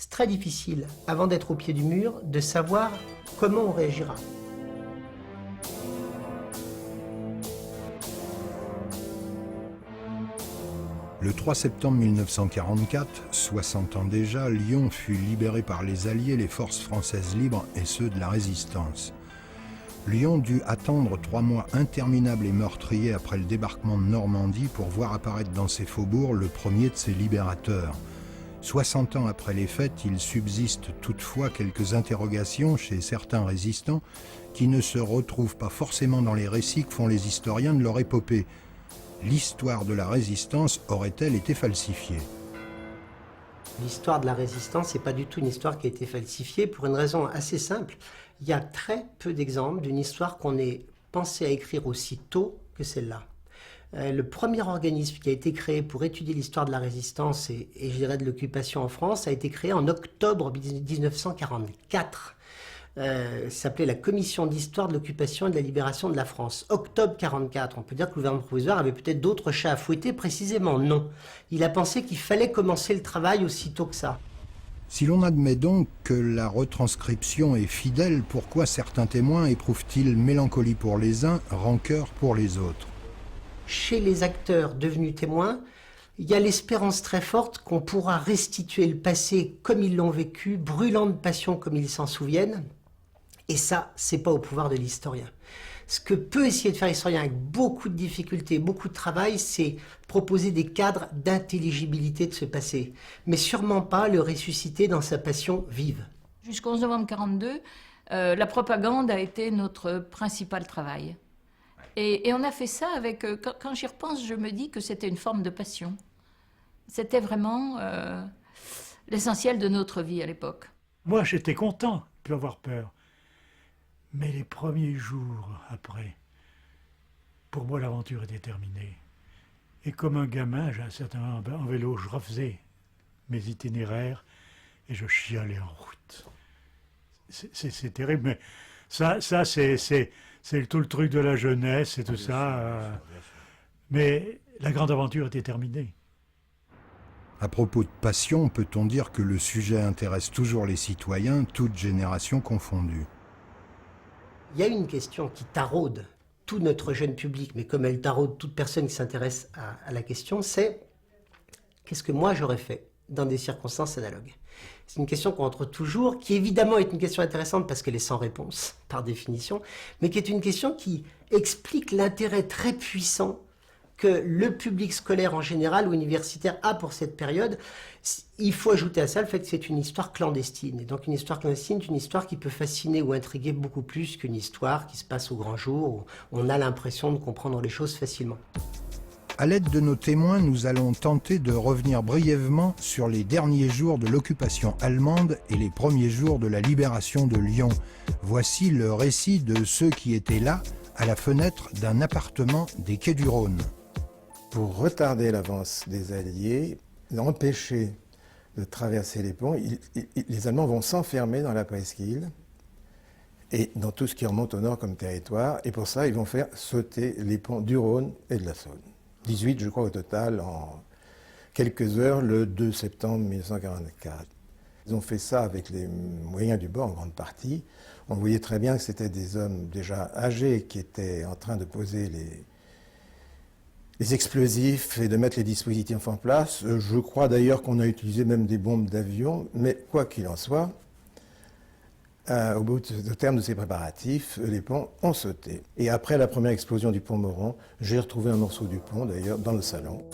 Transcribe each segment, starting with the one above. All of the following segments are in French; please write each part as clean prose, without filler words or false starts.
C'est très difficile, avant d'être au pied du mur, de savoir comment on réagira. Le 3 septembre 1944, 60 ans déjà, Lyon fut libéré par les Alliés, les forces françaises libres et ceux de la Résistance. Lyon dut attendre 3 mois interminables et meurtriers après le débarquement de Normandie pour voir apparaître dans ses faubourgs le premier de ses libérateurs. 60 ans après les faits, il subsiste toutefois quelques interrogations chez certains résistants qui ne se retrouvent pas forcément dans les récits que font les historiens de leur épopée. L'histoire de la Résistance aurait-elle été falsifiée ? L'histoire de la Résistance n'est pas du tout une histoire qui a été falsifiée pour une raison assez simple. Il y a très peu d'exemples d'une histoire qu'on ait pensé à écrire aussi tôt que celle-là. Le premier organisme qui a été créé pour étudier l'histoire de la Résistance et je dirais de l'occupation en France a été créé en octobre 1944. Ça s'appelait la Commission d'histoire de l'occupation et de la libération de la France. Octobre 44, on peut dire que le gouvernement provisoire avait peut-être d'autres chats à fouetter, précisément non. Il a pensé qu'il fallait commencer le travail aussitôt que ça. Si l'on admet donc que la retranscription est fidèle, pourquoi certains témoins éprouvent-ils mélancolie pour les uns, rancœur pour les autres ? Chez les acteurs devenus témoins, il y a l'espérance très forte qu'on pourra restituer le passé comme ils l'ont vécu, brûlant de passion comme ils s'en souviennent. Et ça, c'est pas au pouvoir de l'historien. Ce que peut essayer de faire l'historien avec beaucoup de difficultés, beaucoup de travail, c'est proposer des cadres d'intelligibilité de ce passé, mais sûrement pas le ressusciter dans sa passion vive. Jusqu'au 11 novembre 1942, la propagande a été notre principal travail. Et on a fait ça avec... Quand j'y repense, je me dis que c'était une forme de passion. C'était vraiment l'essentiel de notre vie à l'époque. Moi, j'étais content de ne plus avoir peur. Mais les premiers jours après, pour moi, l'aventure était terminée. Et comme un gamin, j'ai un certain moment en vélo, je refaisais mes itinéraires et je chialais en route. C'est terrible, mais ça c'est tout le truc de la jeunesse et tout ça. Mais la grande aventure était terminée. À propos de passion, peut-on dire que le sujet intéresse toujours les citoyens, toutes générations confondues ? Il y a une question qui taraude tout notre jeune public, mais comme elle taraude toute personne qui s'intéresse à la question, c'est qu'est-ce que moi j'aurais fait dans des circonstances analogues? C'est une question qu'on rentre toujours, qui évidemment est une question intéressante parce qu'elle est sans réponse, par définition, mais qui est une question qui explique l'intérêt très puissant que le public scolaire en général ou universitaire a pour cette période. Il faut ajouter à ça le fait que c'est une histoire clandestine. Et donc une histoire clandestine est une histoire qui peut fasciner ou intriguer beaucoup plus qu'une histoire qui se passe au grand jour, où on a l'impression de comprendre les choses facilement. À l'aide de nos témoins, nous allons tenter de revenir brièvement sur les derniers jours de l'occupation allemande et les premiers jours de la libération de Lyon. Voici le récit de ceux qui étaient là, à la fenêtre d'un appartement des quais du Rhône. Pour retarder l'avance des Alliés, empêcher de traverser les ponts, les Allemands vont s'enfermer dans la presqu'île et dans tout ce qui remonte au nord comme territoire. Et pour ça, ils vont faire sauter les ponts du Rhône et de la Saône. 18, je crois, au total, en quelques heures, le 2 septembre 1944. Ils ont fait ça avec les moyens du bord, en grande partie. On voyait très bien que c'était des hommes déjà âgés qui étaient en train de poser les explosifs et de mettre les dispositifs en place. Je crois d'ailleurs qu'on a utilisé même des bombes d'avion, mais quoi qu'il en soit, au terme de ces préparatifs, les ponts ont sauté. Et après la première explosion du pont Morand, j'ai retrouvé un morceau du pont d'ailleurs dans le salon.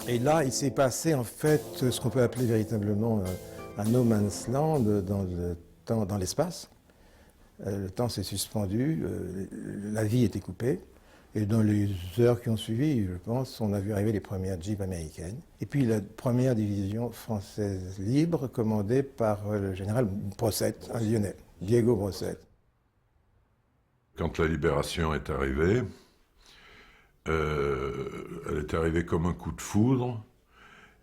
Et là, il s'est passé en fait ce qu'on peut appeler véritablement un no man's land dans l'espace. Le temps s'est suspendu, la vie était coupée. Et dans les heures qui ont suivi, je pense, on a vu arriver les premières Jeeps américaines. Et puis la première division française libre, commandée par le général Brossette, un Lyonnais, Diego Brossette. Quand la libération est arrivée, elle est arrivée comme un coup de foudre.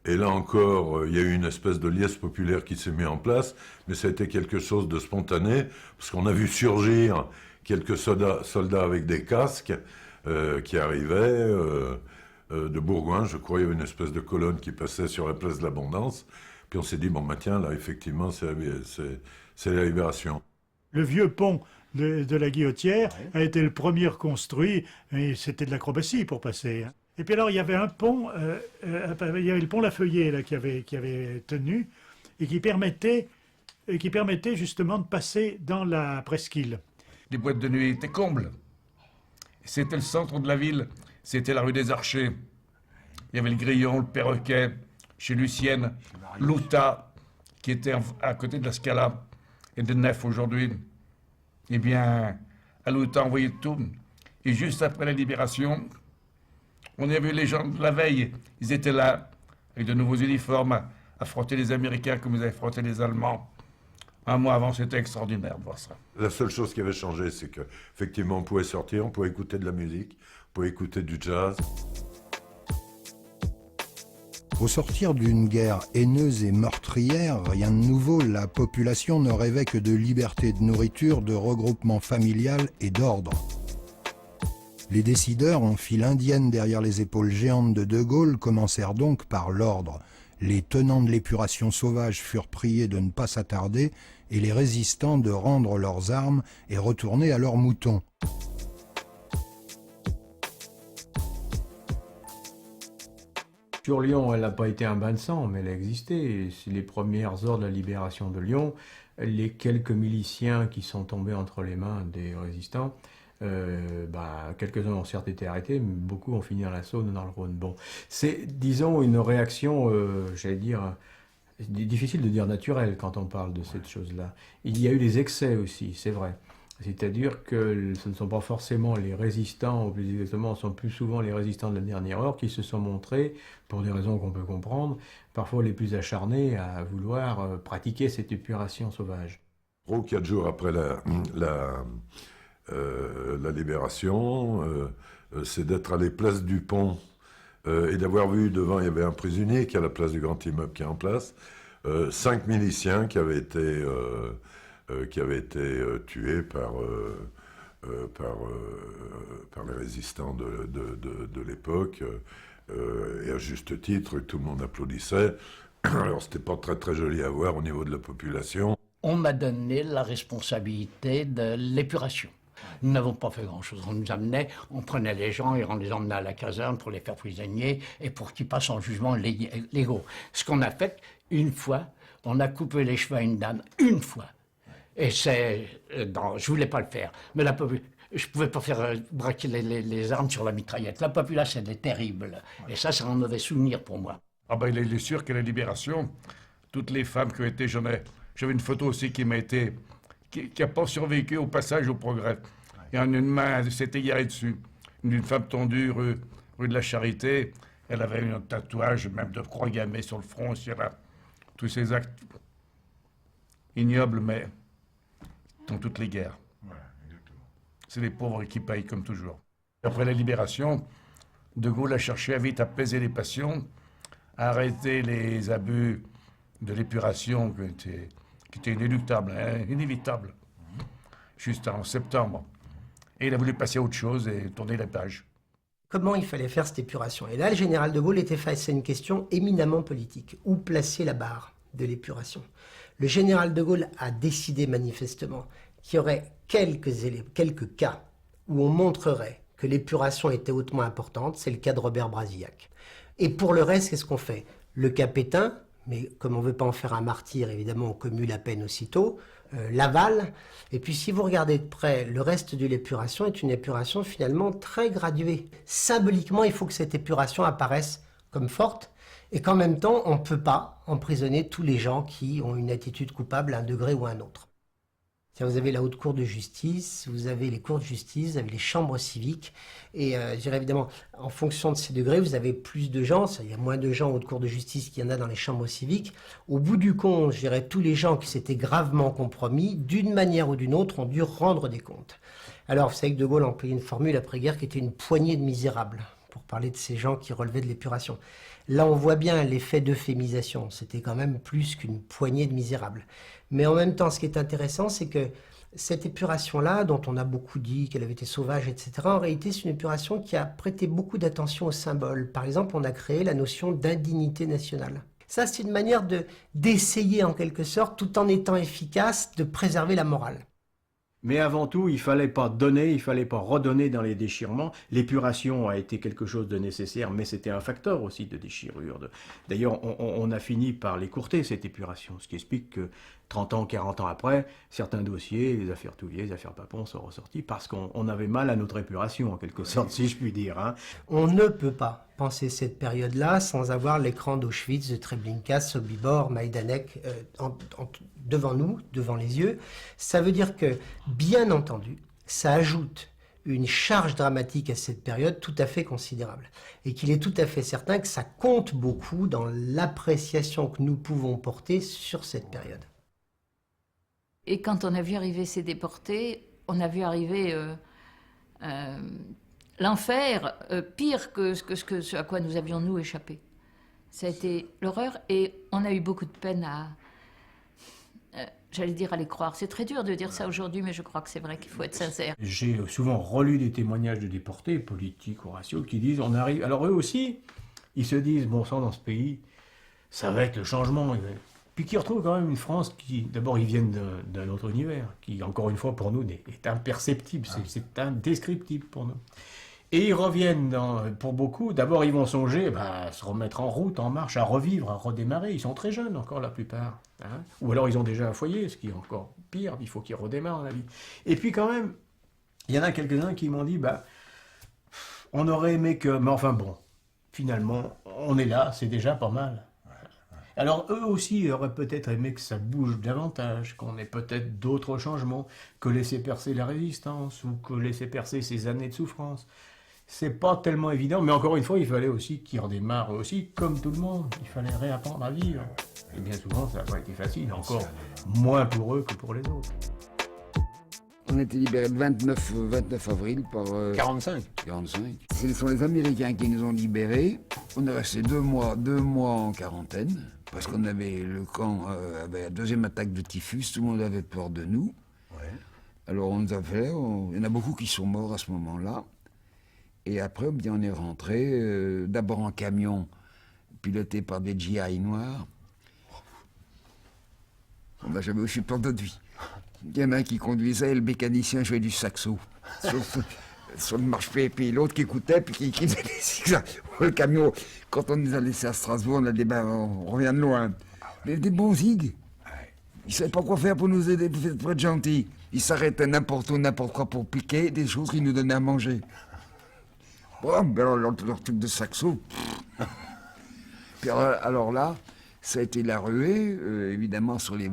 Et là encore, il y a eu une espèce de liesse populaire qui s'est mise en place, mais ça a été quelque chose de spontané, parce qu'on a vu surgir quelques soldats avec des casques qui arrivaient de Bourgoin, je crois, il y avait une espèce de colonne qui passait sur la place de l'Abondance, puis on s'est dit, bon, bah, tiens, là, effectivement, c'est la libération. Le vieux pont de la Guillotière a été le premier construit, et c'était de l'acrobatie pour passer. Et puis alors, il y avait un pont, il y avait le pont Lafeuillé là, qui avait tenu, et qui permettait justement de passer dans la presqu'île. Les boîtes de nuit étaient combles. C'était le centre de la ville, c'était la rue des Archers. Il y avait le Grillon, le Perroquet, chez Lucienne, l'Outa, qui était à côté de la Scala, et de Nef aujourd'hui. Eh bien, à l'Outa, on voyait tout. Et juste après la libération, on a vu les gens de la veille. Ils étaient là, avec de nouveaux uniformes, à affronter les Américains comme ils avaient affronté les Allemands. Un mois avant, c'était extraordinaire de voir ça. La seule chose qui avait changé, c'est qu'effectivement, on pouvait sortir, on pouvait écouter de la musique, on pouvait écouter du jazz. Au sortir d'une guerre haineuse et meurtrière, rien de nouveau, la population ne rêvait que de liberté de nourriture, de regroupement familial et d'ordre. Les décideurs, en file indienne derrière les épaules géantes de De Gaulle, commencèrent donc par l'ordre. Les tenants de l'épuration sauvage furent priés de ne pas s'attarder et les résistants de rendre leurs armes et retourner à leurs moutons. Sur Lyon, elle n'a pas été un bain de sang, mais elle a existé. C'est les premières heures de la libération de Lyon. Les quelques miliciens qui sont tombés entre les mains des résistants, quelques-uns ont certes été arrêtés, mais beaucoup ont fini dans la Saône ou dans le Rhône. Bon, c'est, disons, une réaction, j'allais dire, difficile de dire naturelle quand on parle de cette chose-là. Il y a eu des excès aussi, c'est vrai. C'est-à-dire que ce ne sont pas forcément les résistants, ou plus exactement, ce sont plus souvent les résistants de la dernière heure qui se sont montrés, pour des raisons qu'on peut comprendre, parfois les plus acharnés à vouloir pratiquer cette épuration sauvage. 3 ou 4 jours après la libération, c'est d'être allé place du Pont et d'avoir vu devant, il y avait un prisonnier qui est à la place du grand immeuble qui est en place, 5 miliciens qui avaient été tués par les résistants de l'époque, et à juste titre, tout le monde applaudissait. Alors c'était pas très très joli à voir au niveau de la population. On m'a donné la responsabilité de l'épuration. Nous n'avons pas fait grand-chose. On nous amenait, on prenait les gens et on les emmenait à la caserne pour les faire prisonniers et pour qu'ils passent en jugement légaux. Ce qu'on a fait, une fois, on a coupé les cheveux à une dame, une fois. Et c'est... je voulais pas le faire. Mais je pouvais pas faire braquer les armes sur la mitraillette. La population, elle est terrible. Et ça, c'est un mauvais souvenir pour moi. Ah ben, il est sûr qu'à la libération, toutes les femmes qui ont été... J'avais une photo aussi qui n'a pas survécu au passage au Progrès. Et en une main, elle s'est égarée dessus. Une femme tondue, rue de la Charité. Elle avait un tatouage, même de croix gammée sur le front, sur tous ces actes ignobles, mais dans toutes les guerres. C'est les pauvres qui payent, comme toujours. Après la libération, De Gaulle a cherché à vite apaiser les passions, à arrêter les abus de l'épuration qui étaient inéluctables, inévitables, juste en septembre. Et il a voulu passer à autre chose et tourner la page. Comment il fallait faire cette épuration? Et là, le général de Gaulle était face à une question éminemment politique. Où placer la barre de l'épuration? Le général de Gaulle a décidé manifestement qu'il y aurait quelques cas où on montrerait que l'épuration était hautement importante. C'est le cas de Robert Brasillac. Et pour le reste, qu'est-ce qu'on fait? Le cas Pétain, mais comme on ne veut pas en faire un martyr, évidemment, on commue la peine aussitôt. Laval. Et puis si vous regardez de près, le reste de l'épuration est une épuration finalement très graduée. Symboliquement, il faut que cette épuration apparaisse comme forte. Et qu'en même temps, on ne peut pas emprisonner tous les gens qui ont une attitude coupable à un degré ou à un autre. Vous avez la haute cour de justice, vous avez les cours de justice, vous avez les chambres civiques, et je dirais évidemment, en fonction de ces degrés, vous avez plus de gens, il y a moins de gens en haute cour de justice qu'il y en a dans les chambres civiques. Au bout du compte, je dirais, tous les gens qui s'étaient gravement compromis, d'une manière ou d'une autre, ont dû rendre des comptes. Alors, vous savez que De Gaulle a employé une formule après-guerre qui était une poignée de misérables, pour parler de ces gens qui relevaient de l'épuration. Là, on voit bien l'effet d'euphémisation. C'était quand même plus qu'une poignée de misérables. Mais en même temps, ce qui est intéressant, c'est que cette épuration-là, dont on a beaucoup dit qu'elle avait été sauvage, etc., en réalité, c'est une épuration qui a prêté beaucoup d'attention aux symboles. Par exemple, on a créé la notion d'indignité nationale. Ça, c'est une manière d'essayer, en quelque sorte, tout en étant efficace, de préserver la morale. Mais avant tout, il fallait pas donner, il fallait pas redonner dans les déchirements. L'épuration a été quelque chose de nécessaire, mais c'était un facteur aussi de déchirure. D'ailleurs, on a fini par l'écourter, cette épuration, ce qui explique que 30 ans, 40 ans après, certains dossiers, les affaires Touvier, les affaires Papon sont ressortis parce qu'on avait mal à notre épuration, en quelque sorte, si je puis dire. Hein. On ne peut pas penser cette période-là sans avoir l'écran d'Auschwitz, de Treblinka, Sobibor, Majdanek devant nous, devant les yeux. Ça veut dire que, bien entendu, ça ajoute une charge dramatique à cette période tout à fait considérable. Et qu'il est tout à fait certain que ça compte beaucoup dans l'appréciation que nous pouvons porter sur cette période. Et quand on a vu arriver ces déportés, on a vu arriver l'enfer pire que ce à quoi nous avions, nous, échappé. Ça a été l'horreur et on a eu beaucoup de peine à, j'allais dire, à les croire. C'est très dur de dire ça aujourd'hui, mais je crois que c'est vrai qu'il faut être sincère. J'ai souvent relu des témoignages de déportés, politiques ou raciaux, qui disent, on arrive... Alors eux aussi, ils se disent, bon sang, dans ce pays, ça va être le changement. Puis qui retrouvent quand même une France qui, d'abord, ils viennent d'un autre univers, qui, encore une fois, pour nous, est imperceptible, c'est indescriptible pour nous. Et ils reviennent, pour beaucoup, d'abord, ils vont songer à se remettre en route, en marche, à revivre, à redémarrer. Ils sont très jeunes encore, la plupart. Hein. Ou alors, ils ont déjà un foyer, ce qui est encore pire, il faut qu'ils redémarrent dans la vie. Et puis, quand même, il y en a quelques-uns qui m'ont dit, on aurait aimé que... Mais enfin, bon, finalement, on est là, c'est déjà pas mal. Alors eux aussi auraient peut-être aimé que ça bouge davantage, qu'on ait peut-être d'autres changements, que laisser percer la résistance ou que laisser percer ces années de souffrance. C'est pas tellement évident, mais encore une fois, il fallait aussi qu'ils redémarrent aussi, comme tout le monde. Il fallait réapprendre à vivre. Et bien souvent, ça n'a pas été facile, encore moins pour eux que pour les autres. On a été libérés le 29 avril par... 45. 45. Ce sont les Américains qui nous ont libérés. On est resté deux mois en quarantaine, parce qu'on avait le camp, avait la deuxième attaque de typhus, tout le monde avait peur de nous. Ouais. Alors on nous a fait, il y en a beaucoup qui sont morts à ce moment-là. Et après, bien, on est rentré, d'abord en camion, piloté par des GI noirs. On n'a jamais aussi peur de notre vie. Il y en a un qui conduisait et le mécanicien jouait du saxo sur le marche-pied, et puis l'autre qui écoutait, puis qui faisait des zigzags. Le camion, quand on nous a laissés à Strasbourg, on a dit, on revient de loin. Mais des bons zigs. Ils ne savaient pas quoi faire pour nous aider, pour être gentils. Ils s'arrêtaient n'importe où, n'importe quoi pour piquer des choses qu'ils nous donnaient à manger. Bon, mais alors, leur truc de saxo. Puis alors là, ça a été la ruée, évidemment, sur les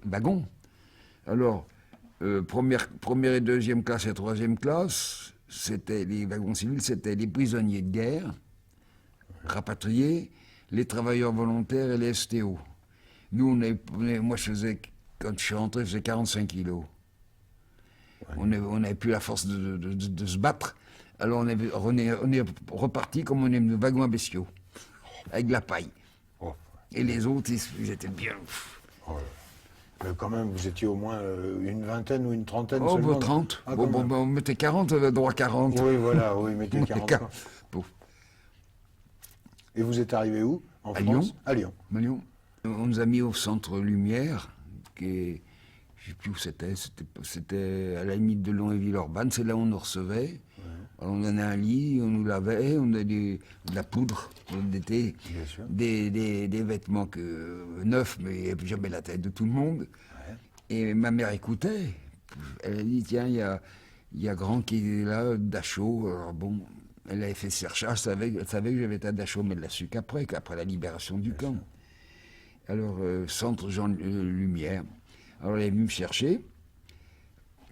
wagons. Alors, première et deuxième classe et troisième classe, c'était les wagons civils, c'était les prisonniers de guerre, rapatriés, les travailleurs volontaires et les STO. Nous, moi, quand je suis rentré, je faisais 45 kilos. Ouais. On n'avait plus la force de se battre. Alors, on est reparti comme on est de wagons à bestiaux, avec de la paille. Oh. Et les autres, ils étaient bien... Oh. Mais quand même, vous étiez au moins une vingtaine ou une trentaine seulement. Oh, 30. Ah, on mettait 40, on avait droit à 40. Oui, voilà, oui, mettez 40. Bon. Et vous êtes arrivé où? En France? Lyon. À Lyon. À Lyon. On nous a mis au centre Lumière, qui est... Je ne sais plus où c'était. C'était à la limite de Lyon et Villeurbanne. C'est là où on nous recevait. Ouais. Alors on donnait un lit, on nous lavait, on donnait de la poudre, des vêtements neufs, mais il n'y avait jamais la tête de tout le monde. Ouais. Et ma mère écoutait. Elle a dit, tiens, il y a Grand qui est là, Dachau. Alors bon, Elle avait fait ses recherches, elle savait que j'avais été à Dachau, mais elle l'a su qu'après la libération du camp. Alors, centre Jean Lumière. Alors, elle est venue me chercher.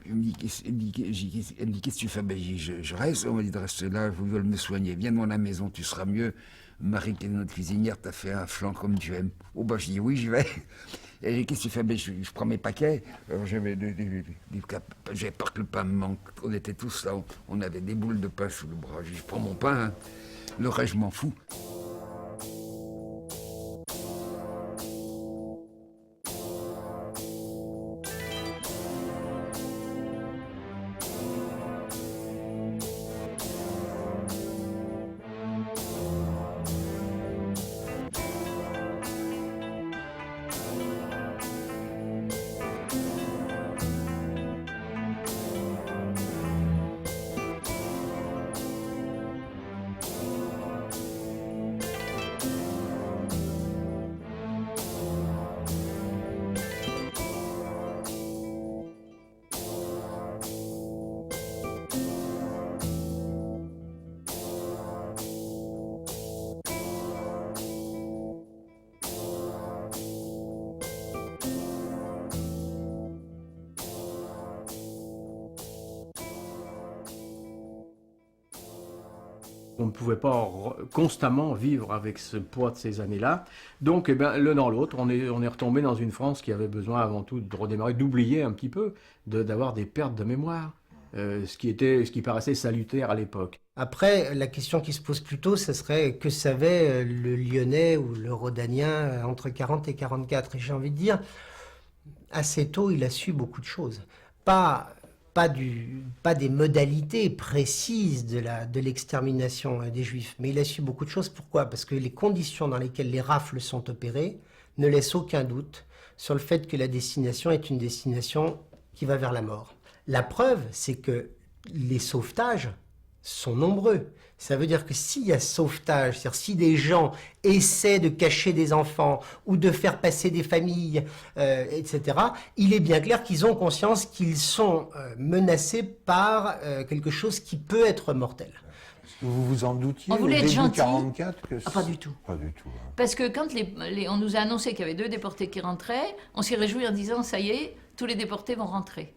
Elle me dit, qu'est-ce que tu fais? Ben, je reste. On m'a dit de rester là, ils veulent me soigner. Viens dans la maison, tu seras mieux. Marie, qui est notre cuisinière, t'as fait un flan comme tu aimes. Oh, ben, je dis oui, j'y vais. Elle dit, qu'est-ce que tu fais? Ben, je prends mes paquets. Alors, j'avais peur que le pain me manque. On était tous là, on avait des boules de pain sous le bras. Je dis, je prends mon pain, hein. Le reste, je m'en fous. On ne pouvait pas constamment vivre avec ce poids de ces années-là. Donc, eh ben, l'un dans l'autre, on est retombé dans une France qui avait besoin avant tout de redémarrer, d'oublier un petit peu, d'avoir des pertes de mémoire, ce qui paraissait salutaire à l'époque. Après, la question qui se pose plutôt, ce serait que savait le Lyonnais ou le Rhodanien entre 40 et 44. Et j'ai envie de dire, assez tôt, il a su beaucoup de choses. Pas des modalités précises de l'extermination des Juifs, mais il a su beaucoup de choses. Pourquoi? Parce que les conditions dans lesquelles les rafles sont opérées ne laissent aucun doute sur le fait que la destination est une destination qui va vers la mort. La preuve, c'est que les sauvetages sont nombreux. Ça veut dire que s'il y a sauvetage, c'est-à-dire si des gens essaient de cacher des enfants ou de faire passer des familles, etc., il est bien clair qu'ils ont conscience qu'ils sont menacés par quelque chose qui peut être mortel. Vous vous en doutiez On voulait au être début gentil. 44 que Ah, pas du tout. Pas du tout. Hein. Parce que quand on nous a annoncé qu'il y avait 2 déportés qui rentraient, on s'est réjouis en disant, ça y est, tous les déportés vont rentrer.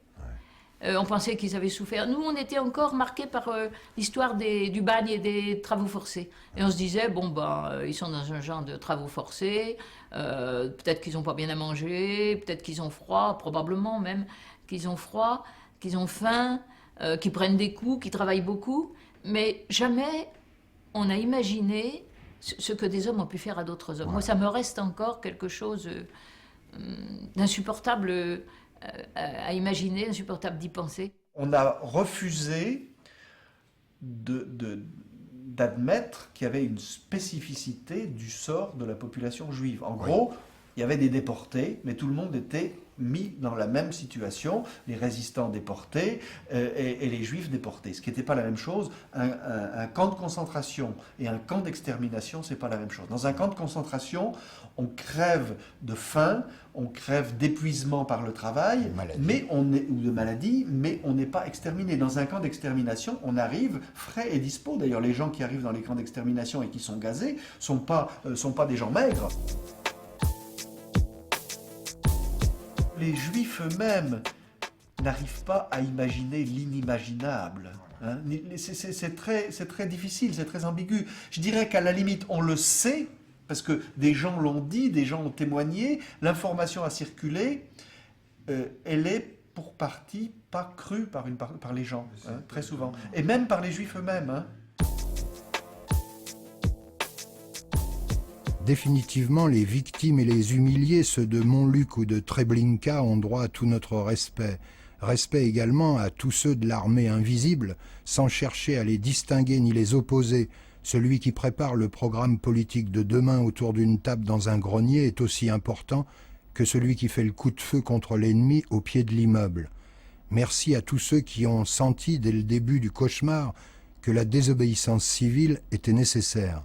On pensait qu'ils avaient souffert. Nous, on était encore marqués par l'histoire du bagne et des travaux forcés. Et on se disait, bon, ils sont dans un genre de travaux forcés, peut-être qu'ils n'ont pas bien à manger, peut-être qu'ils ont froid, probablement même qu'ils ont froid, qu'ils ont faim, qu'ils prennent des coups, qu'ils travaillent beaucoup. Mais jamais on a imaginé ce que des hommes ont pu faire à d'autres hommes. Ouais. Moi, ça me reste encore quelque chose d'insupportable à imaginer, insupportable d'y penser. On a refusé d'admettre qu'il y avait une spécificité du sort de la population juive. En gros, il y avait des déportés, mais tout le monde était mis dans la même situation, les résistants déportés et les juifs déportés, ce qui n'était pas la même chose. Un camp de concentration et un camp d'extermination, c'est pas la même chose. Dans un camp de concentration, on crève de faim, on crève d'épuisement par le travail, ou de maladie, mais on n'est pas exterminé. Dans un camp d'extermination, on arrive frais et dispo. D'ailleurs, les gens qui arrivent dans les camps d'extermination et qui sont gazés sont pas des gens maigres. Les Juifs eux-mêmes n'arrivent pas à imaginer l'inimaginable. Hein. C'est très difficile, c'est très ambigu. Je dirais qu'à la limite, on le sait, parce que des gens l'ont dit, des gens ont témoigné, l'information a circulé, elle est pour partie pas crue par les gens, hein, très souvent. Et même par les Juifs eux-mêmes. Hein. Définitivement, les victimes et les humiliés, ceux de Montluc ou de Treblinka, ont droit à tout notre respect. Respect également à tous ceux de l'armée invisible, sans chercher à les distinguer ni les opposer. Celui qui prépare le programme politique de demain autour d'une table dans un grenier est aussi important que celui qui fait le coup de feu contre l'ennemi au pied de l'immeuble. Merci à tous ceux qui ont senti dès le début du cauchemar que la désobéissance civile était nécessaire.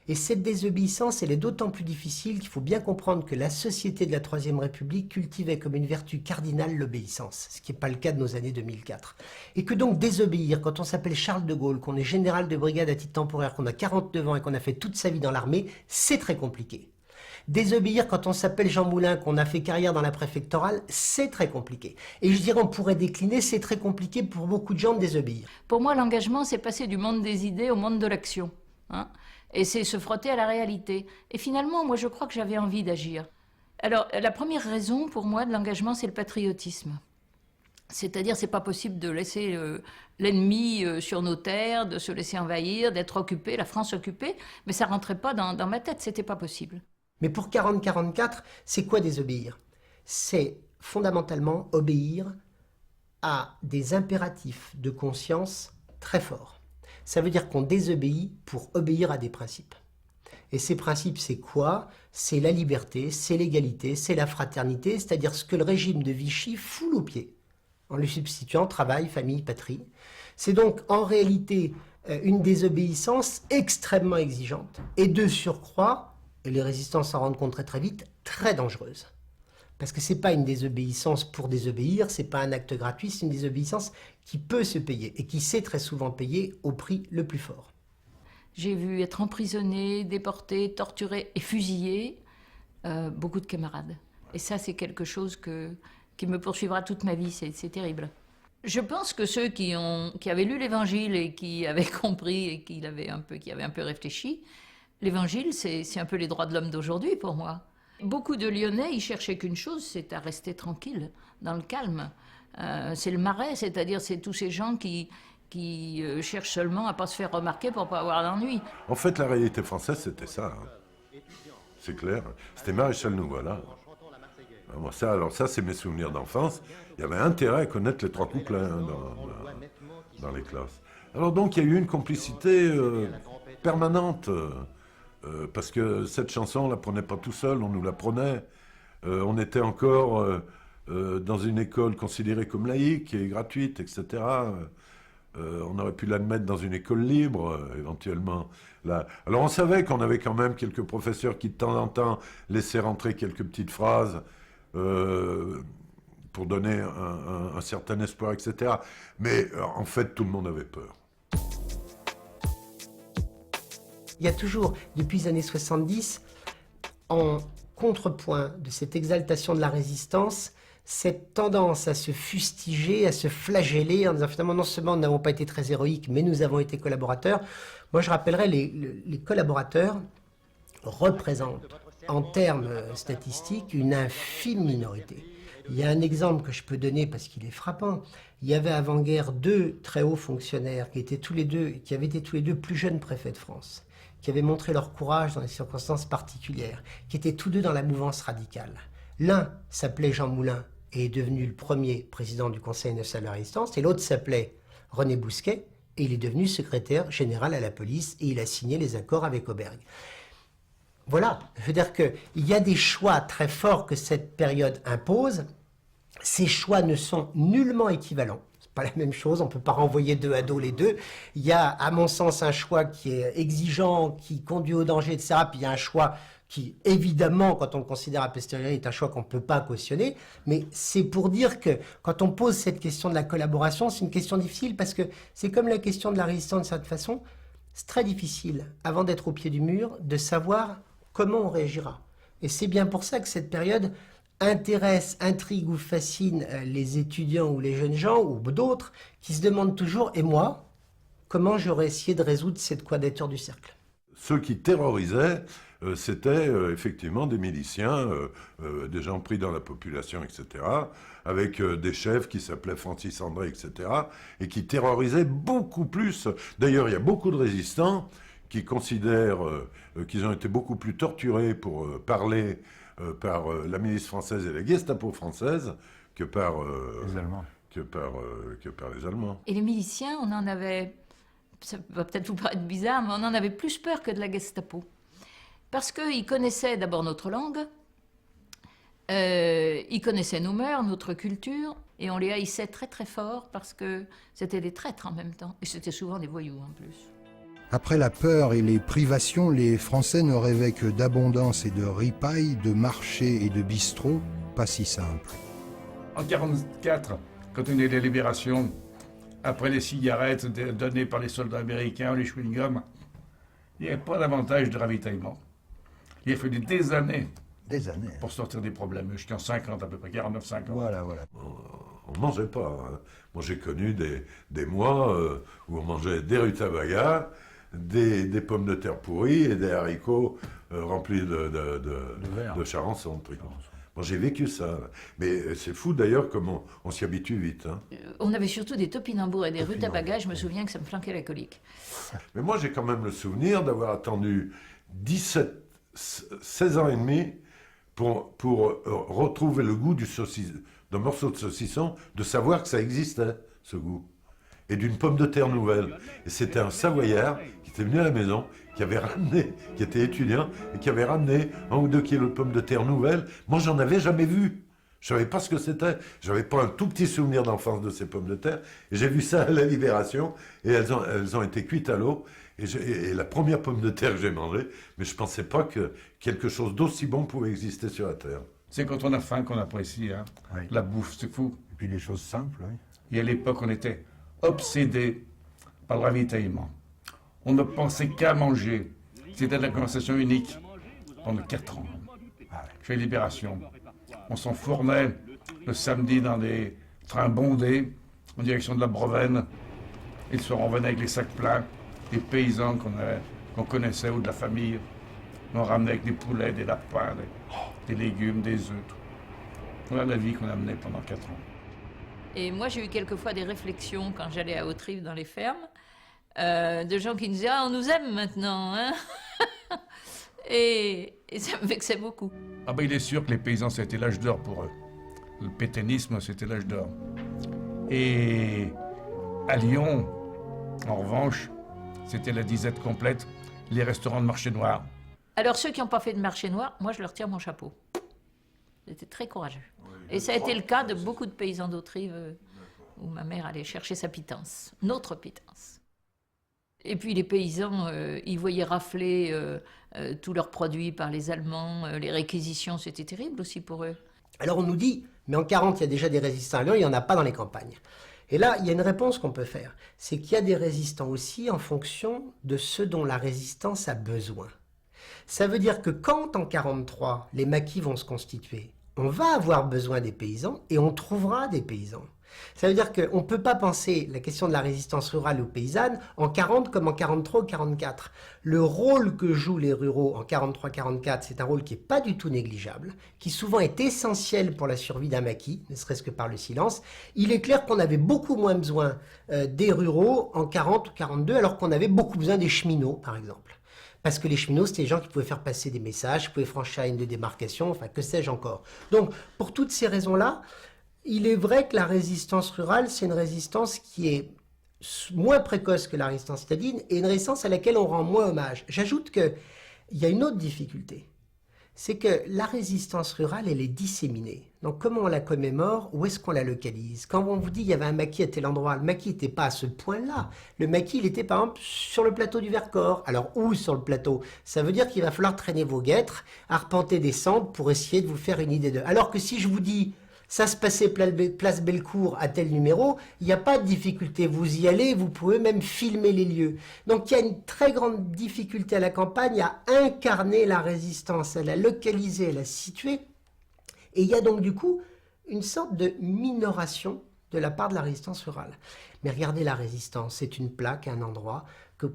Et cette désobéissance, elle est d'autant plus difficile qu'il faut bien comprendre que la société de la Troisième République cultivait comme une vertu cardinale l'obéissance, ce qui n'est pas le cas de nos années 2004. Et que donc désobéir, quand on s'appelle Charles de Gaulle, qu'on est général de brigade à titre temporaire, qu'on a 49 ans et qu'on a fait toute sa vie dans l'armée, c'est très compliqué. Désobéir quand on s'appelle Jean Moulin, qu'on a fait carrière dans la préfectorale, c'est très compliqué. Et je dirais, on pourrait décliner, c'est très compliqué pour beaucoup de gens de désobéir. Pour moi, l'engagement, c'est passer du monde des idées au monde de l'action. Hein, et c'est se frotter à la réalité. Et finalement, moi, je crois que j'avais envie d'agir. Alors, la première raison, pour moi, de l'engagement, c'est le patriotisme. C'est-à-dire, c'est pas possible de laisser l'ennemi sur nos terres, de se laisser envahir, d'être occupé, la France occupée, mais ça rentrait pas dans ma tête, c'était pas possible. Mais pour 40-44, c'est quoi désobéir? C'est fondamentalement obéir à des impératifs de conscience très forts. Ça veut dire qu'on désobéit pour obéir à des principes. Et ces principes, c'est quoi? C'est la liberté, c'est l'égalité, c'est la fraternité, c'est-à-dire ce que le régime de Vichy foule aux pieds, en lui substituant travail, famille, patrie. C'est donc en réalité une désobéissance extrêmement exigeante, et de surcroît, et les résistants s'en rendent compte très très vite, très dangereuse. Parce que c'est pas une désobéissance pour désobéir, c'est pas un acte gratuit, c'est une désobéissance qui peut se payer et qui s'est très souvent payée au prix le plus fort. J'ai vu être emprisonnés, déportés, torturés et fusillés beaucoup de camarades. Et ça, c'est quelque chose qui me poursuivra toute ma vie, c'est terrible. Je pense que ceux qui avaient lu l'Évangile et qui avaient compris et qui avaient un peu réfléchi, l'Évangile, c'est un peu les droits de l'homme d'aujourd'hui pour moi. Beaucoup de Lyonnais, ils cherchaient qu'une chose, c'est à rester tranquille, dans le calme. C'est le Marais, c'est-à-dire c'est tous ces gens qui cherchent seulement à ne pas se faire remarquer pour ne pas avoir d'ennui. En fait, la réalité française, c'était ça. Hein. C'est clair. C'était Maréchal nous voilà. Alors ça, c'est mes souvenirs d'enfance. Il y avait intérêt à connaître les trois couplets dans les classes. Alors donc, il y a eu une complicité permanente. Parce que cette chanson, on ne la prenait pas tout seul, on nous la prenait. On était encore dans une école considérée comme laïque et gratuite, etc. On aurait pu l'admettre dans une école libre, éventuellement. Là. Alors on savait qu'on avait quand même quelques professeurs qui, de temps en temps, laissaient rentrer quelques petites phrases pour donner un certain espoir, etc. Mais en fait, tout le monde avait peur. Il y a toujours, depuis les années 70, en contrepoint de cette exaltation de la résistance, cette tendance à se fustiger, à se flageller en disant finalement non seulement nous n'avons pas été très héroïques, mais nous avons été collaborateurs. Moi je rappellerai, les collaborateurs représentent en termes statistiques une infime minorité. Il y a un exemple que je peux donner parce qu'il est frappant. Il y avait avant-guerre 2 très hauts fonctionnaires qui avaient été tous les deux plus jeunes préfets de France, qui avaient montré leur courage dans des circonstances particulières, qui étaient tous deux dans la mouvance radicale. L'un s'appelait Jean Moulin et est devenu le premier président du Conseil national de la résistance, et l'autre s'appelait René Bousquet, et il est devenu secrétaire général à la police, et il a signé les accords avec Auberg. Voilà, je veux dire qu'il y a des choix très forts que cette période impose. Ces choix ne sont nullement équivalents. C'est pas la même chose, on ne peut pas renvoyer deux à dos les deux. Il y a, à mon sens, un choix qui est exigeant, qui conduit au danger, etc. Puis il y a un choix qui, évidemment, quand on le considère a posteriori, est un choix qu'on ne peut pas cautionner. Mais c'est pour dire que quand on pose cette question de la collaboration, c'est une question difficile parce que c'est comme la question de la résistance de cette façon. C'est très difficile, avant d'être au pied du mur, de savoir comment on réagira. Et c'est bien pour ça que cette période intéresse, intrigue ou fascine les étudiants ou les jeunes gens ou d'autres qui se demandent toujours, et moi, comment j'aurais essayé de résoudre cette quadrature du cercle? Ceux qui terrorisaient, c'était effectivement des miliciens, des gens pris dans la population, etc., avec des chefs qui s'appelaient Francis André, etc., et qui terrorisaient beaucoup plus. D'ailleurs, il y a beaucoup de résistants qui considèrent qu'ils ont été beaucoup plus torturés pour parler par la milice française et la Gestapo française que par les Allemands. Que par les Allemands. Et les miliciens, on en avait, ça va peut-être vous paraître bizarre, mais on en avait plus peur que de la Gestapo. Parce qu'ils connaissaient d'abord notre langue, ils connaissaient nos mœurs, notre culture, et on les haïssait très très fort parce que c'était des traîtres en même temps. Et c'était souvent des voyous en plus. Après la peur et les privations, les Français ne rêvaient que d'abondance et de ripaille, de marchés et de bistrots, pas si simple. En 1944, quand on est la libération, après les cigarettes données par les soldats américains, les chewing-gums, il n'y avait pas davantage de ravitaillement. Il a fallu des années pour sortir des problèmes. J'étais en 50 à peu près, 49-50. Voilà. On ne mangeait pas. Hein. Moi, j'ai connu des mois où on mangeait des rutabagas, des pommes de terre pourries et des haricots remplis de charançon. Moi, j'ai vécu ça. Mais c'est fou d'ailleurs comment on s'y habitue vite. Hein. On avait surtout des topinambours et des rutabagas. Je me souviens que ça me flanquait la colique. Mais moi, j'ai quand même le souvenir d'avoir attendu 16 ans et demi pour retrouver le goût d'un morceau de saucisson, de savoir que ça existait, ce goût. Et d'une pomme de terre nouvelle. Et c'était un Savoyard qui était venu à la maison, qui était étudiant, et qui avait ramené 1 ou 2 kilos de pommes de terre nouvelles. Moi, j'en avais jamais vu. Je savais pas ce que c'était. J'avais pas un tout petit souvenir d'enfance de ces pommes de terre. Et j'ai vu ça à la Libération, et elles ont été cuites à l'eau. Et la première pomme de terre que j'ai mangée, mais je pensais pas que quelque chose d'aussi bon pouvait exister sur la terre. C'est quand on a faim qu'on apprécie hein. Oui. La bouffe, c'est fou. Et puis les choses simples, oui. Et à l'époque, on était obsédés par le ravitaillement. On ne pensait qu'à manger. C'était la conversation unique pendant 4 ans. Chez Libération, on s'en fournait le samedi dans des trains bondés en direction de la Brevenne. Et le soir, on venait avec les sacs pleins, des paysans qu'on connaissait ou de la famille. On ramenait avec des poulets, des lapins, des légumes, des œufs. Voilà la vie qu'on a menée pendant 4 ans. Et moi, j'ai eu quelquefois des réflexions quand j'allais à Haute-Rive dans les fermes, de gens qui nous disaient « Ah, on nous aime maintenant hein !» et ça me vexait beaucoup. Ah ben, il est sûr que les paysans, c'était l'âge d'or pour eux. Le pétainisme, c'était l'âge d'or. Et à Lyon, en revanche, c'était la disette complète, les restaurants de marché noir. Alors, ceux qui n'ont pas fait de marché noir, moi, je leur tire mon chapeau. C'était très courageux. Et ça a été le cas de beaucoup de paysans d'Haute-Rive où ma mère allait chercher sa pitance, notre pitance. Et puis les paysans, ils voyaient rafler tous leurs produits par les Allemands, les réquisitions, c'était terrible aussi pour eux. Alors on nous dit, mais en 40, il y a déjà des résistants à Lyon, il n'y en a pas dans les campagnes. Et là, il y a une réponse qu'on peut faire, c'est qu'il y a des résistants aussi en fonction de ce dont la résistance a besoin. Ça veut dire que quand en 43, les maquis vont se constituer, on va avoir besoin des paysans et on trouvera des paysans. Ça veut dire qu'on ne peut pas penser la question de la résistance rurale ou paysanne en 40 comme en 43 ou 44. Le rôle que jouent les ruraux en 43-44, c'est un rôle qui n'est pas du tout négligeable, qui souvent est essentiel pour la survie d'un maquis, ne serait-ce que par le silence. Il est clair qu'on avait beaucoup moins besoin des ruraux en 40 ou 42, alors qu'on avait beaucoup besoin des cheminots, par exemple. Parce que les cheminots, c'était des gens qui pouvaient faire passer des messages, qui pouvaient franchir la ligne de démarcation, enfin, que sais-je encore. Donc, pour toutes ces raisons-là, il est vrai que la résistance rurale, c'est une résistance qui est moins précoce que la résistance citadine et une résistance à laquelle on rend moins hommage. J'ajoute qu'il y a une autre difficulté. C'est que la résistance rurale, elle est disséminée. Donc comment on la commémore? Où est-ce qu'on la localise? Quand on vous dit qu'il y avait un maquis à tel endroit, le maquis n'était pas à ce point-là. Le maquis, il était par exemple sur le plateau du Vercors. Alors où sur le plateau? Ça veut dire qu'il va falloir traîner vos guêtres, arpenter des centres pour essayer de vous faire une idée d'eux. Alors que si je vous dis... ça se passait place Bellecour à tel numéro, il n'y a pas de difficulté. Vous y allez, vous pouvez même filmer les lieux. Donc il y a une très grande difficulté à la campagne à incarner la résistance, à la localiser, à la situer. Et il y a donc du coup une sorte de minoration de la part de la résistance rurale. Mais regardez la résistance, c'est une plaque, un endroit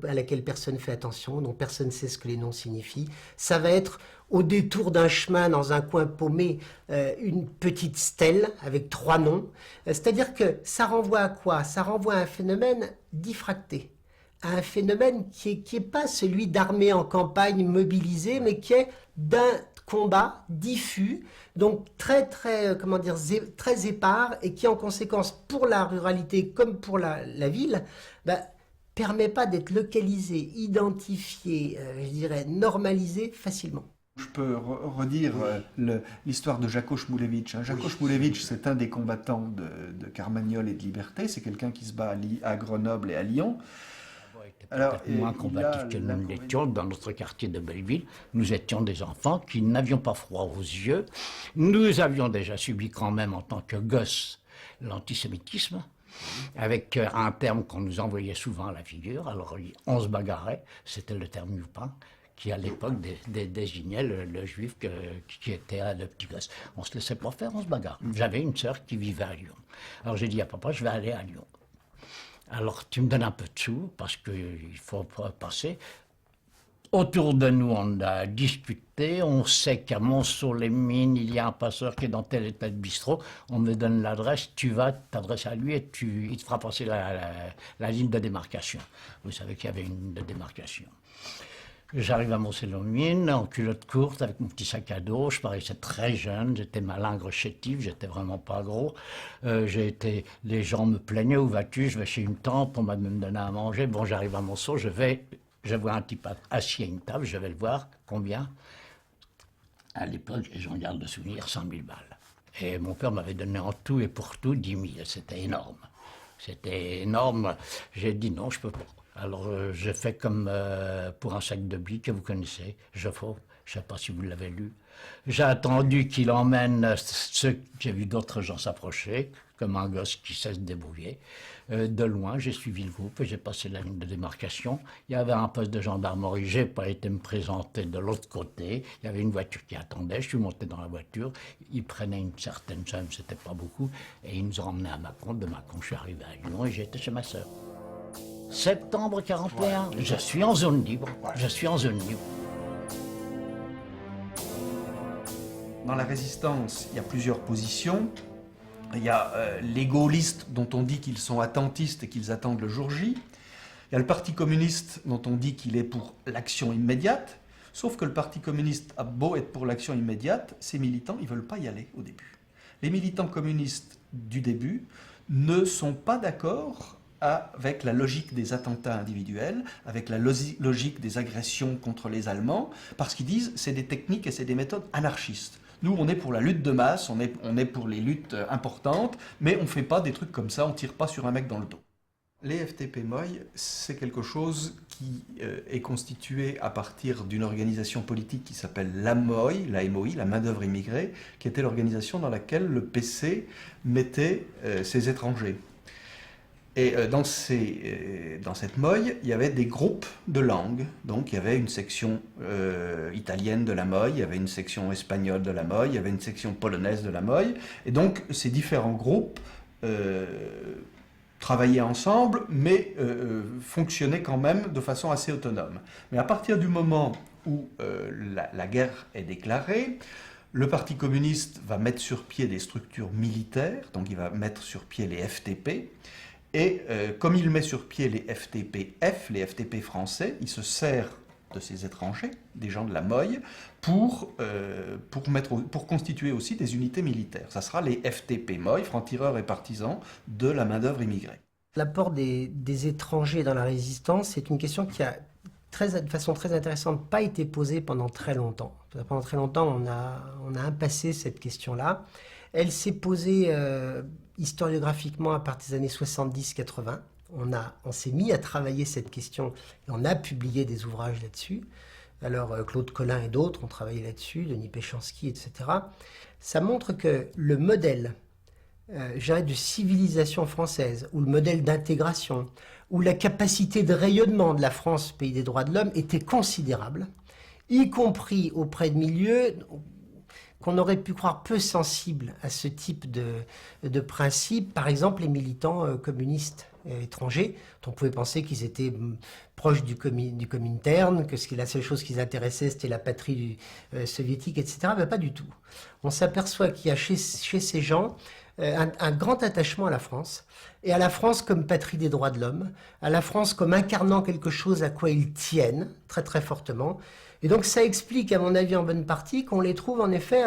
à laquelle personne ne fait attention, dont personne ne sait ce que les noms signifient. Ça va être au détour d'un chemin, dans un coin paumé, une petite stèle avec 3 noms. C'est-à-dire que ça renvoie à quoi? Ça renvoie à un phénomène diffracté, à un phénomène qui est pas celui d'armée en campagne mobilisée, mais qui est d'un combat diffus, donc très épars, et qui en conséquence, pour la ruralité comme pour la ville, permet pas d'être localisé, identifié, je dirais normalisé facilement. Je peux redire l'histoire de Jaco Szmulewicz. Jaco Szmulewicz, c'est un des combattants de Carmagnole et de Liberté. C'est quelqu'un qui se bat à Grenoble et à Lyon. Alors, peut-être moins combatifs que nous l'étions dans notre quartier de Belleville. Nous étions des enfants qui n'avions pas froid aux yeux. Nous avions déjà subi quand même en tant que gosses l'antisémitisme, avec un terme qu'on nous envoyait souvent à la figure. Alors on se bagarrait, c'était le terme youpin, qui à l'époque désignait le juif qui était le petit gosse. On se laissait pas faire, on se bagarre. J'avais une sœur qui vivait à Lyon. Alors j'ai dit à papa, je vais aller à Lyon. Alors tu me donnes un peu de sous, parce qu'il faut passer. Autour de nous, on a discuté. On sait qu'à Monceau-les-Mines, il y a un passeur qui est dans tel et tel bistrot. On me donne l'adresse, tu vas t'adresser à lui et il te fera passer la ligne de démarcation. Vous savez qu'il y avait une ligne de démarcation. J'arrive à Monceau-les-Mines en culotte courte avec mon petit sac à dos. Je paraissais très jeune, j'étais malingre chétif, j'étais vraiment pas gros. Les gens me plaignaient, où vas-tu? Je vais chez une tante, on m'a même donné à manger. Bon, j'arrive à Monceau, je vois un type assis à une table, je vais le voir. Combien? À l'époque, j'en garde le souvenir, 100 000 balles. Et mon père m'avait donné en tout et pour tout 10 000. C'était énorme. C'était énorme. J'ai dit non, je peux pas. Alors je fais comme pour un sac de blé que vous connaissez. Je ne sais pas si vous l'avez lu. J'ai attendu qu'il emmène j'ai vu d'autres gens s'approcher, comme un gosse qui sait se débrouiller. De loin, j'ai suivi le groupe et j'ai passé la ligne de démarcation. Il y avait un poste de gendarmerie, j'ai pas été me présenter de l'autre côté. Il y avait une voiture qui attendait, je suis monté dans la voiture. Ils prenaient une certaine somme, c'était pas beaucoup, et ils nous ont emmenés à Mâcon. De Mâcon, je suis arrivé à Lyon et j'ai été chez ma sœur. Septembre 41, je suis en zone libre. Je suis en zone libre. Dans la résistance, il y a plusieurs positions. Il y a les gaullistes dont on dit qu'ils sont attentistes et qu'ils attendent le jour J. Il y a le Parti communiste dont on dit qu'il est pour l'action immédiate. Sauf que le Parti communiste a beau être pour l'action immédiate, ses militants, ils ne veulent pas y aller au début. Les militants communistes du début ne sont pas d'accord avec la logique des attentats individuels, avec la logique des agressions contre les Allemands, parce qu'ils disent que c'est des techniques et c'est des méthodes anarchistes. Nous, on est pour la lutte de masse, on est pour les luttes importantes, mais on ne fait pas des trucs comme ça, on ne tire pas sur un mec dans le dos. Les FTP-MOI, c'est quelque chose qui est constitué à partir d'une organisation politique qui s'appelle l'AMOI, la MOI, la main-d'œuvre immigrée, qui était l'organisation dans laquelle le PC mettait ses étrangers. Et dans cette MOI, il y avait des groupes de langues. Donc il y avait une section italienne de la MOI, il y avait une section espagnole de la MOI, il y avait une section polonaise de la MOI. Et donc ces différents groupes travaillaient ensemble, mais fonctionnaient quand même de façon assez autonome. Mais à partir du moment où la guerre est déclarée, le Parti communiste va mettre sur pied des structures militaires, donc il va mettre sur pied les FTP. Et comme il met sur pied les FTP-F, les FTP français, il se sert de ces étrangers, des gens de la MOI, pour constituer aussi des unités militaires. Ça sera les FTP-MOI, francs-tireurs et partisans de la main-d'œuvre immigrée. L'apport des étrangers dans la résistance, c'est une question qui a, de façon très intéressante, pas été posée pendant très longtemps. Pendant très longtemps, on a impassé cette question-là. Elle s'est posée historiographiquement à partir des années 70-80. On s'est mis à travailler cette question et on a publié des ouvrages là-dessus. Alors Claude Collin et d'autres ont travaillé là-dessus, Denis Péchanski, etc. Ça montre que le modèle de civilisation française, ou le modèle d'intégration, ou la capacité de rayonnement de la France, pays des droits de l'homme, était considérable, y compris auprès de milieux qu'on aurait pu croire peu sensibles à ce type de principe. Par exemple, les militants communistes étrangers, dont on pouvait penser qu'ils étaient proches du Comintern, que la seule chose qui les intéressait, c'était la patrie soviétique, etc. Mais pas du tout. On s'aperçoit qu'il y a chez ces gens un grand attachement à la France, et à la France comme patrie des droits de l'homme, à la France comme incarnant quelque chose à quoi ils tiennent très très fortement. Et donc ça explique, à mon avis, en bonne partie, qu'on les trouve en effet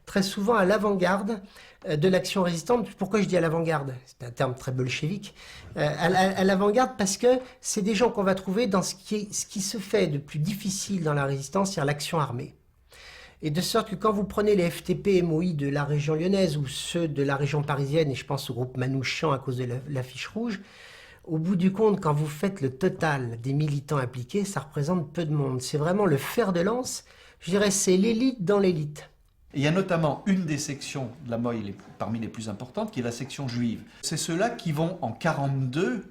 très souvent à l'avant-garde de l'action résistante. Pourquoi je dis à l'avant-garde? C'est un terme très bolchevique. À l'avant-garde parce que c'est des gens qu'on va trouver dans ce qui se fait de plus difficile dans la résistance, c'est-à-dire l'action armée. Et de sorte que quand vous prenez les FTP MOI de la région lyonnaise ou ceux de la région parisienne, et je pense au groupe Manouchian à cause de l'affiche rouge, Au bout du compte, quand vous faites le total des militants impliqués, ça représente peu de monde. C'est vraiment le fer de lance. Je dirais c'est l'élite dans l'élite. Il y a notamment une des sections de la Moille parmi les plus importantes, qui est la section juive. C'est ceux-là qui vont, en 1942,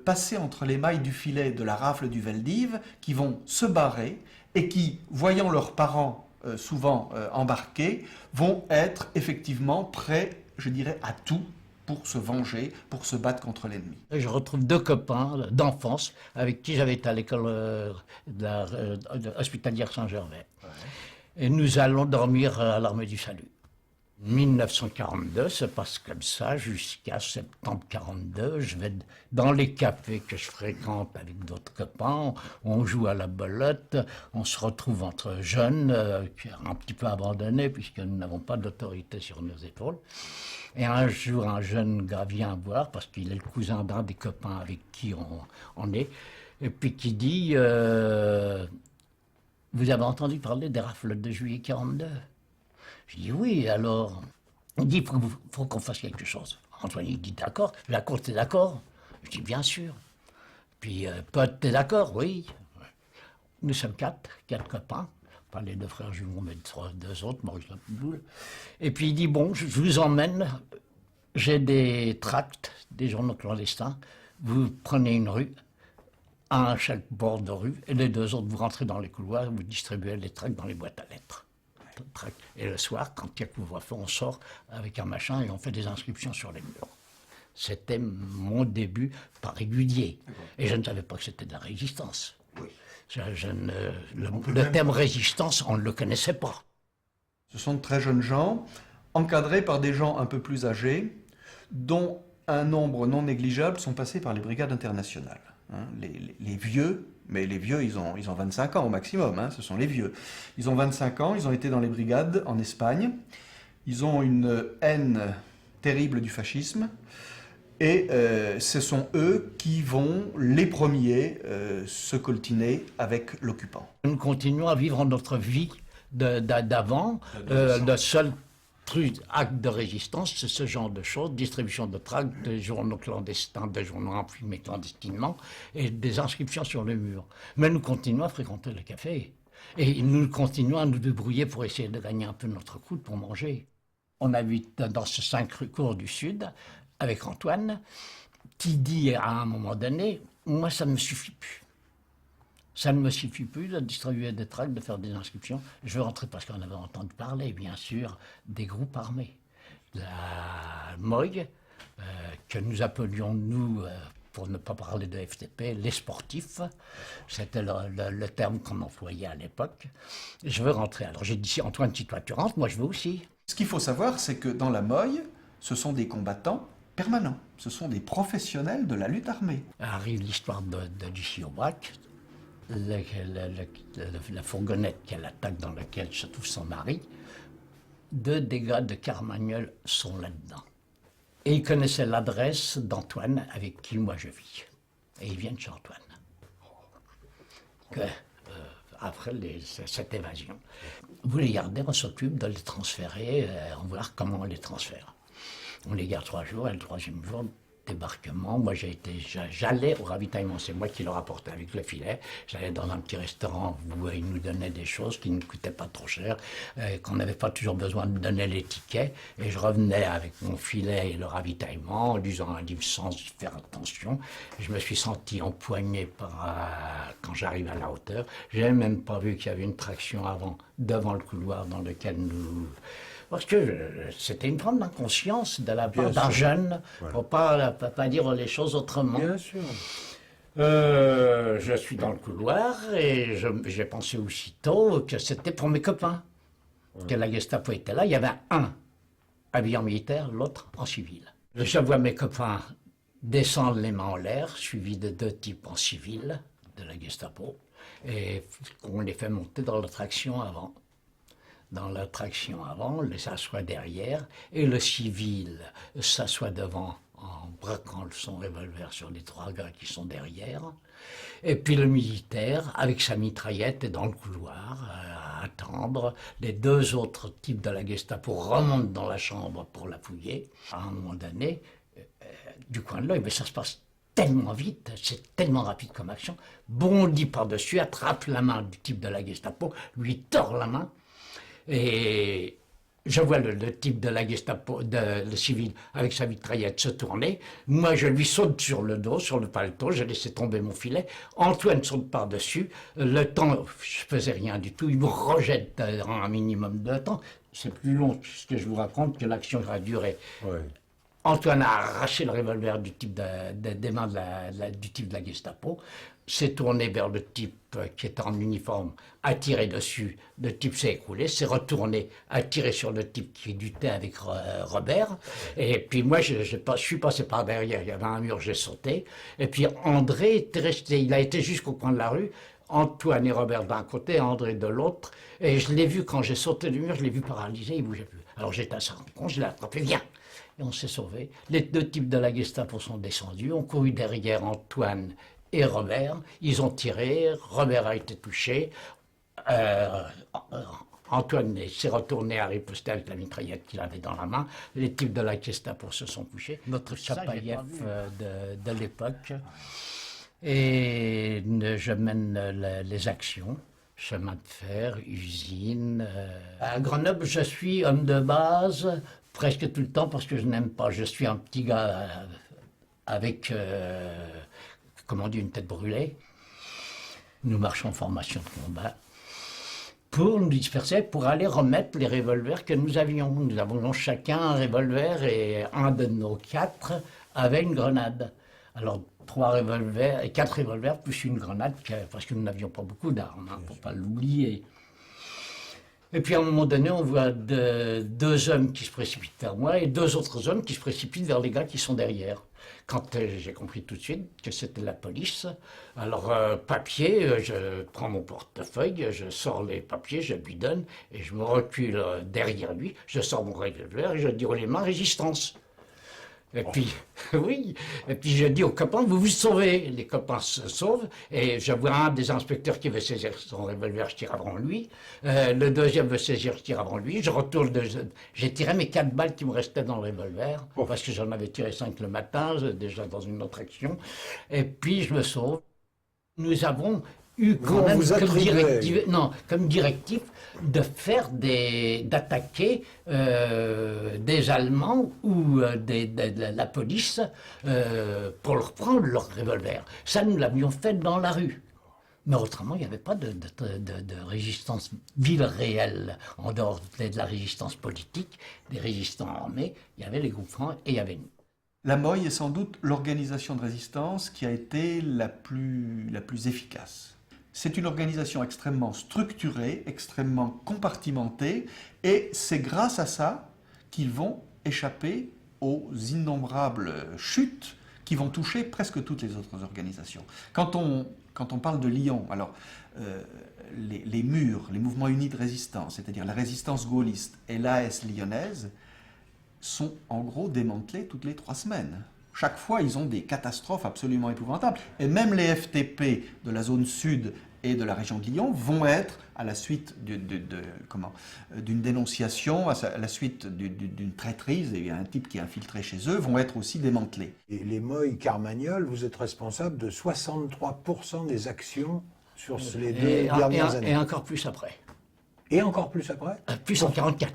passer entre les mailles du filet de la rafle du Veldiv, qui vont se barrer et qui, voyant leurs parents souvent embarqués, vont être effectivement prêts, je dirais, à tout pour se venger, pour se battre contre l'ennemi. Je retrouve deux copains d'enfance avec qui j'avais été à l'école hospitalière Saint-Gervais. Ouais. Et nous allons dormir à l'Armée du Salut. 1942 se passe comme ça jusqu'à septembre 42. Je vais dans les cafés que je fréquente avec d'autres copains, on joue à la belote, on se retrouve entre jeunes, un petit peu abandonnés puisque nous n'avons pas d'autorité sur nos épaules. Et un jour, un jeune gars vient voir parce qu'il est le cousin d'un des copains avec qui on est, et puis qui dit vous avez entendu parler des rafles de juillet 42 ? Je dis oui, alors. Il dit faut qu'on fasse quelque chose. Antoine, il dit d'accord. La cour, t'es d'accord ? Je dis bien sûr. Puis, Pote, t'es d'accord ? Oui. Nous sommes quatre copains. Pas les deux frères jumeaux, mais deux autres, Maurice Lapoule. Et puis il dit bon, je vous emmène. J'ai des tracts, des journaux clandestins. Vous prenez une rue. Un à chaque bord de rue, et les deux autres, vous rentrez dans les couloirs, vous distribuez les tracts dans les boîtes à lettres. Et le soir, quand il y a couvre-feu, on sort avec un machin et on fait des inscriptions sur les murs. C'était mon début pas régulier. Et je ne savais pas que c'était de la résistance. Oui. Le terme résistance, on ne le connaissait pas. Ce sont de très jeunes gens, encadrés par des gens un peu plus âgés, dont un nombre non négligeable sont passés par les brigades internationales. Les vieux, mais les vieux, ils ont 25 ans au maximum, ce sont les vieux. Ils ont 25 ans, ils ont été dans les brigades en Espagne, ils ont une haine terrible du fascisme, et ce sont eux qui vont, les premiers, se coltiner avec l'occupant. Nous continuons à vivre notre vie d'avant, le seul acte de résistance, c'est ce genre de choses, distribution de tracts, des journaux clandestins, des journaux imprimés clandestinement, et des inscriptions sur les murs. Mais nous continuons à fréquenter le café. Et nous continuons à nous débrouiller pour essayer de gagner un peu notre croûte pour manger. On habite dans ce 5 rue Cour du Sud, avec Antoine, qui dit à un moment donné, moi ça ne me suffit plus. Ça ne me suffit plus de distribuer des tracts, de faire des inscriptions. Je veux rentrer parce qu'on avait entendu parler, bien sûr, des groupes armés. La MOG, que nous appelions, nous, pour ne pas parler de FTP, les sportifs. C'était le terme qu'on employait à l'époque. Je veux rentrer. Alors j'ai dit, Antoine, si toi tu rentres, moi je veux aussi. Ce qu'il faut savoir, c'est que dans la MOG, ce sont des combattants permanents. Ce sont des professionnels de la lutte armée. Arrive l'histoire de Lucie Aubrac. La fourgonnette qui est l'attaque dans laquelle se trouve son mari, 2 des gars de Carmagnole sont là-dedans. Et ils connaissaient l'adresse d'Antoine avec qui moi je vis. Et ils viennent chez Antoine. Après cette évasion, vous les gardez, on s'occupe de les transférer, on va voir comment on les transfère. On les garde 3 jours et le 3e jour, débarquement, moi j'allais au ravitaillement, c'est moi qui le rapportais avec le filet. J'allais dans un petit restaurant où ils nous donnaient des choses qui ne coûtaient pas trop cher, qu'on n'avait pas toujours besoin de donner les tickets, et je revenais avec mon filet et le ravitaillement en disant à Liv sans faire attention. Je me suis senti empoigné quand j'arrive à la hauteur. Je n'avais même pas vu qu'il y avait une traction avant, devant le couloir dans lequel nous... Parce que c'était une forme d'inconscience de la part d'un jeune, pour pas dire les choses autrement. Bien sûr. Je suis dans le couloir et j'ai pensé aussitôt que c'était pour mes copains, que la Gestapo était là. Il y avait un habillé en militaire, l'autre en civil. Je vois mes copains descendre les mains en l'air, suivis de 2 types en civil de la Gestapo, et on les fait monter dans la traction avant. Dans la traction avant, il s'assoit derrière, et le civil s'assoit devant en braquant son revolver sur les 3 gars qui sont derrière. Et puis le militaire, avec sa mitraillette, est dans le couloir à attendre. Les 2 autres types de la Gestapo remontent dans la chambre pour la fouiller. À un moment donné, du coin de l'œil, mais ça se passe tellement vite, c'est tellement rapide comme action, bondit par-dessus, attrape la main du type de la Gestapo, lui tord la main, et je vois le type de la Gestapo, le civil, avec sa mitraillette se tourner. Moi, je lui saute sur le dos, sur le paletot, j'ai laissé tomber mon filet. Antoine saute par-dessus. Le temps, je faisais rien du tout. Il me rejette dans un minimum de temps. C'est plus long, ce que je vous raconte, que l'action a duré. Ouais. Antoine a arraché le revolver du type des mains du type de la Gestapo, s'est tourné vers le type qui était en uniforme, a tiré dessus, le type s'est écroulé, s'est retourné, a tiré sur le type qui luttait avec Robert, et puis moi je suis passé par derrière, il y avait un mur, j'ai sauté, et puis André était resté, il a été jusqu'au coin de la rue, Antoine et Robert d'un côté, André de l'autre, et je l'ai vu quand j'ai sauté du mur, je l'ai vu paralysé, il ne bougeait plus. Alors j'étais à sa rencontre, je l'ai attrapé, viens. Et on s'est sauvés. Les deux types de la Gestapo sont descendus, ont couru derrière Antoine et Robert. Ils ont tiré, Robert a été touché. Antoine s'est retourné à riposter avec la mitraillette qu'il avait dans la main. Les types de la Gestapo se sont couchés. Notre Chapaïev de l'époque. Et je mène les actions. Chemin de fer, usine. À Grenoble, je suis homme de base presque tout le temps parce que je n'aime pas. Je suis un petit gars avec, comment on dit, une tête brûlée. Nous marchons en formation de combat pour nous disperser, pour aller remettre les revolvers que nous avions. Nous avons chacun un revolver et un de nos 4 avait une grenade. Alors, 4 revolvers plus une grenade, parce que nous n'avions pas beaucoup d'armes, hein, pour ne pas l'oublier. Et puis à un moment donné, on voit deux hommes qui se précipitent vers moi et 2 autres hommes qui se précipitent vers les gars qui sont derrière. Quand j'ai compris tout de suite que c'était la police, alors papier, je prends mon portefeuille, je sors les papiers, je lui donne et je me recule derrière lui, je sors mon revolver et je dis haut les mains, résistance. Et puis, oui, et puis je dis aux copains, vous vous sauvez. Les copains se sauvent, et je vois un des inspecteurs qui veut saisir son revolver, je tire avant lui. Le deuxième veut saisir, je tire avant lui. Je retourne, j'ai tiré mes 4 balles qui me restaient dans le revolver, parce que j'en avais tiré 5 le matin, déjà dans une autre action. Et puis je me sauve. Nous avons eu quand même comme directive de faire d'attaquer des Allemands ou de la police pour leur prendre leur revolver. Ça, nous l'avions fait dans la rue. Mais autrement, il n'y avait pas de résistance vive réelle, en dehors de la résistance politique, des résistants armés. Il y avait les groupes francs et il y avait nous. La Moye est sans doute l'organisation de résistance qui a été la plus efficace. C'est une organisation extrêmement structurée, extrêmement compartimentée, et c'est grâce à ça qu'ils vont échapper aux innombrables chutes qui vont toucher presque toutes les autres organisations. Quand on parle de Lyon, alors les murs, les mouvements unis de résistance, c'est-à-dire la résistance gaulliste et l'AS lyonnaise, sont en gros démantelés toutes les 3 semaines. Chaque fois, ils ont des catastrophes absolument épouvantables. Et même les FTP de la zone sud et de la région de Lyon vont être, à la suite d'une dénonciation, à la suite d'une traîtrise, et un type qui est infiltré chez eux, vont être aussi démantelés. Et les Moye Carmagnole, vous êtes responsable de 63% des actions sur les 2 dernières années. Et encore plus après. Et encore plus après Plus en 44.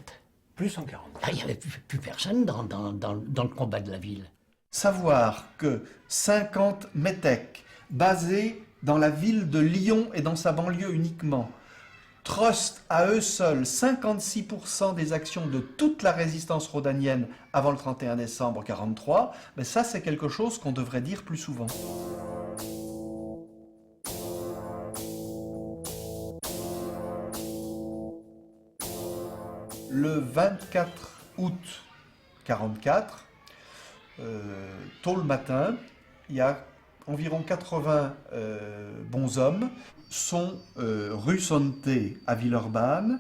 Plus en 44. Il n'y avait plus personne dans le combat de la ville. Savoir que 50 métèques basés dans la ville de Lyon et dans sa banlieue uniquement trustent à eux seuls 56% des actions de toute la résistance rhodanienne avant le 31 décembre 1943, mais ça c'est quelque chose qu'on devrait dire plus souvent. Le 24 août 1944, tôt le matin, il y a environ 80 bonshommes sont rue Sonté à Villeurbanne,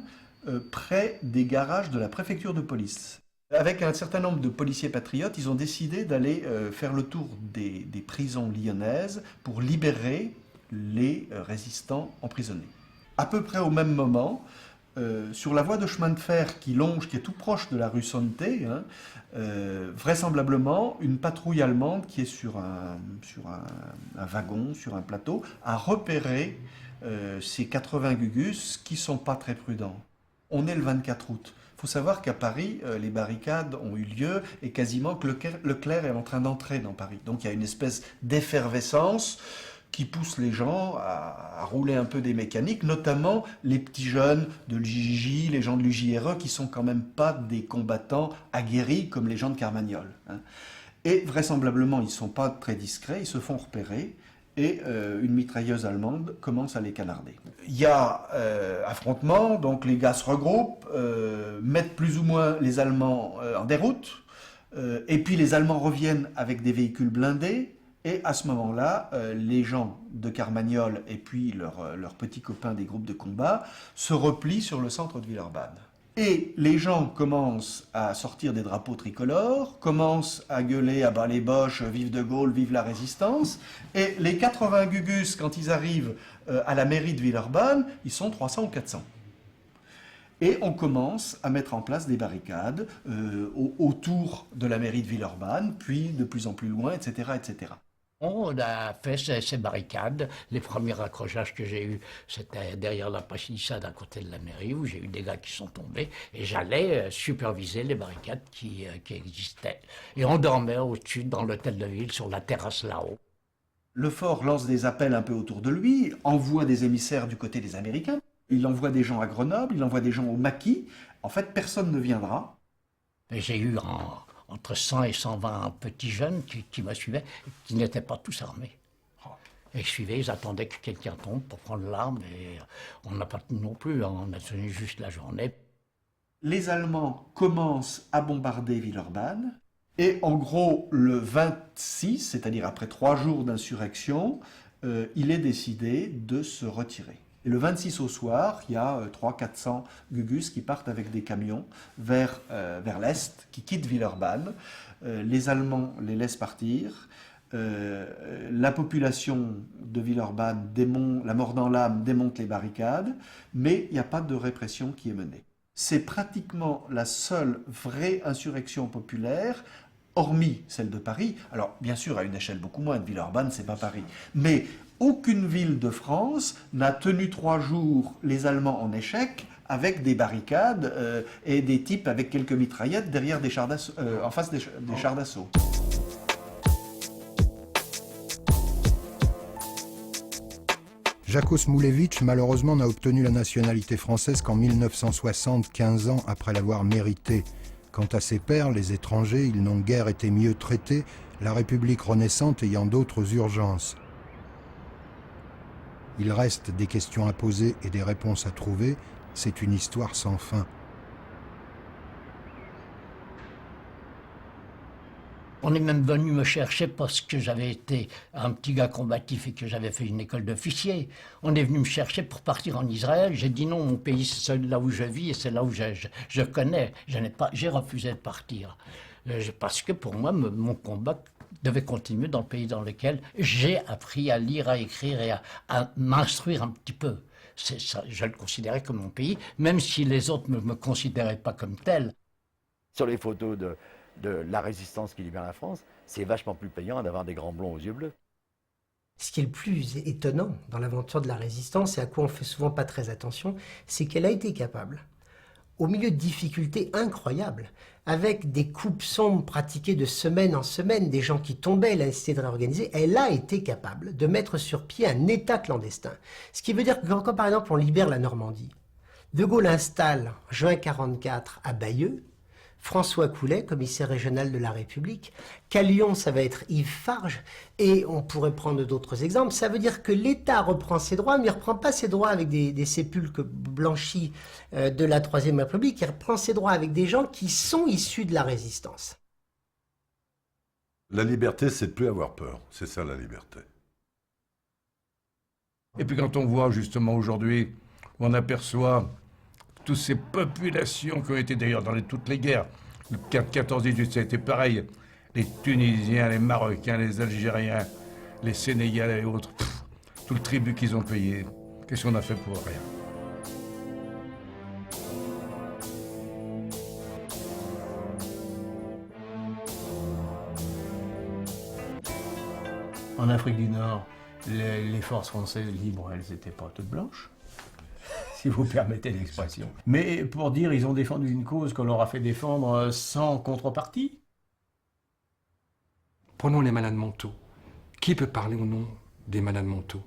près des garages de la préfecture de police. Avec un certain nombre de policiers patriotes, ils ont décidé d'aller faire le tour des prisons lyonnaises pour libérer les résistants emprisonnés. À peu près au même moment, sur la voie de chemin de fer qui longe, qui est tout proche de la rue Santé, hein, vraisemblablement, une patrouille allemande qui est sur un wagon, sur un plateau, a repéré ces 80 gugus qui ne sont pas très prudents. On est le 24 août. Il faut savoir qu'à Paris, les barricades ont eu lieu et quasiment que Leclerc est en train d'entrer dans Paris. Donc il y a une espèce d'effervescence qui pousse les gens à rouler un peu des mécaniques, notamment les petits jeunes de l'UJJ, les gens de l'UJRE, qui sont quand même pas des combattants aguerris comme les gens de Carmagnole, hein. Et vraisemblablement, ils ne sont pas très discrets, ils se font repérer, et une mitrailleuse allemande commence à les canarder. Il y a affrontement, donc les gars se regroupent, mettent plus ou moins les Allemands en déroute, et puis les Allemands reviennent avec des véhicules blindés. Et à ce moment-là, les gens de Carmagnole et puis leurs petits copains des groupes de combat se replient sur le centre de Villeurbanne. Et les gens commencent à sortir des drapeaux tricolores, commencent à gueuler à bas les boches, vive De Gaulle, vive la résistance. Et les 80 gugus, quand ils arrivent à la mairie de Villeurbanne, ils sont 300 ou 400. Et on commence à mettre en place des barricades autour de la mairie de Villeurbanne, puis de plus en plus loin, etc., etc. On a fait ces barricades. Les premiers accrochages que j'ai eus, c'était derrière la palissade à côté de la mairie, où j'ai eu des gars qui sont tombés. Et j'allais superviser les barricades qui existaient. Et on dormait au-dessus, dans l'hôtel de ville, sur la terrasse là-haut. Le fort lance des appels un peu autour de lui, envoie des émissaires du côté des Américains. Il envoie des gens à Grenoble, il envoie des gens au Maquis. En fait, personne ne viendra. Et j'ai eu entre 100 et 120 petits jeunes qui me suivaient, qui n'étaient pas tous armés. Et ils suivaient, ils attendaient que quelqu'un tombe pour prendre l'arme, et on n'a pas tenu non plus, hein, on a tenu juste la journée. Les Allemands commencent à bombarder Villeurbanne, et en gros, le 26, c'est-à-dire après 3 jours d'insurrection, il est décidé de se retirer. Et le 26 au soir, il y a 300-400 gugus qui partent avec des camions vers l'est, qui quittent Villeurbanne. Les Allemands les laissent partir. La population de Villeurbanne, la mort dans l'âme, démonte les barricades, mais il n'y a pas de répression qui est menée. C'est pratiquement la seule vraie insurrection populaire, hormis celle de Paris. Alors, bien sûr, à une échelle beaucoup moindre, Villeurbanne, c'est pas Paris. Mais aucune ville de France n'a tenu 3 jours les Allemands en échec avec des barricades et des types avec quelques mitraillettes derrière des chars en face des chars d'assaut. Jákos Moulevitch, malheureusement, n'a obtenu la nationalité française qu'en 1960, 15 ans après l'avoir méritée. Quant à ses pairs, les étrangers, ils n'ont guère été mieux traités, la République renaissante ayant d'autres urgences. Il reste des questions à poser et des réponses à trouver. C'est une histoire sans fin. On est même venu me chercher parce que j'avais été un petit gars combatif et que j'avais fait une école d'officier. On est venu me chercher pour partir en Israël. J'ai dit non, mon pays, c'est là où je vis et c'est là où je connais. J'ai refusé de partir. Parce que pour moi, mon combat devait continuer dans le pays dans lequel j'ai appris à lire, à écrire et à m'instruire un petit peu. Ça, je le considérais comme mon pays, même si les autres ne me considéraient pas comme tel. Sur les photos de la résistance qui libère la France, c'est vachement plus payant d'avoir des grands blonds aux yeux bleus. Ce qui est le plus étonnant dans l'aventure de la résistance, et à quoi on fait souvent pas très attention, c'est qu'elle a été capable, au milieu de difficultés incroyables, avec des coupes sombres pratiquées de semaine en semaine, des gens qui tombaient, la nécessité de réorganiser, elle a été capable de mettre sur pied un État clandestin. Ce qui veut dire que quand par exemple on libère la Normandie, De Gaulle installe, en juin 1944, à Bayeux, François Coulet, commissaire régional de la République, qu'à Lyon, ça va être Yves Farge, et on pourrait prendre d'autres exemples. Ça veut dire que l'État reprend ses droits, mais il ne reprend pas ses droits avec des sépulcres blanchis de la Troisième République, il reprend ses droits avec des gens qui sont issus de la résistance. La liberté, c'est de ne plus avoir peur. C'est ça, la liberté. Et puis quand on voit justement aujourd'hui, on aperçoit toutes ces populations qui ont été d'ailleurs dans toutes les guerres. Le 14-18, ça a été pareil. Les Tunisiens, les Marocains, les Algériens, les Sénégalais et autres. Tout le tribut qu'ils ont payé. Qu'est-ce qu'on a fait pour rien? En Afrique du Nord, les forces françaises libres, elles n'étaient pas toutes blanches, si vous permettez l'expression. Mais pour dire, ils ont défendu une cause qu'on leur a fait défendre sans contrepartie. Prenons les malades mentaux. Qui peut parler au nom des malades mentaux?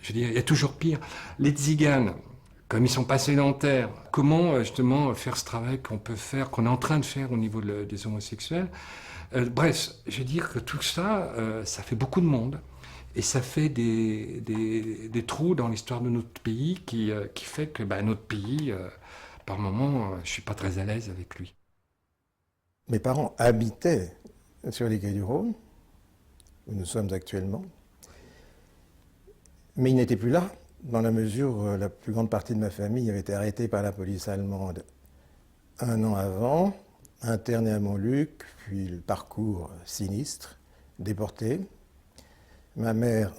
Je veux dire, il y a toujours pire. Les tziganes, comme ils sont pas sédentaires, comment justement faire ce travail qu'on peut faire, qu'on est en train de faire au niveau des homosexuels? Bref, je veux dire que tout ça, ça fait beaucoup de monde. Et ça fait des trous dans l'histoire de notre pays qui fait que notre pays, par moments, je ne suis pas très à l'aise avec lui. Mes parents habitaient sur les quais du Rhône, où nous sommes actuellement, mais ils n'étaient plus là, dans la mesure où la plus grande partie de ma famille avait été arrêtée par la police allemande 1 an avant, internée à Montluc, puis le parcours sinistre, déportée. Ma mère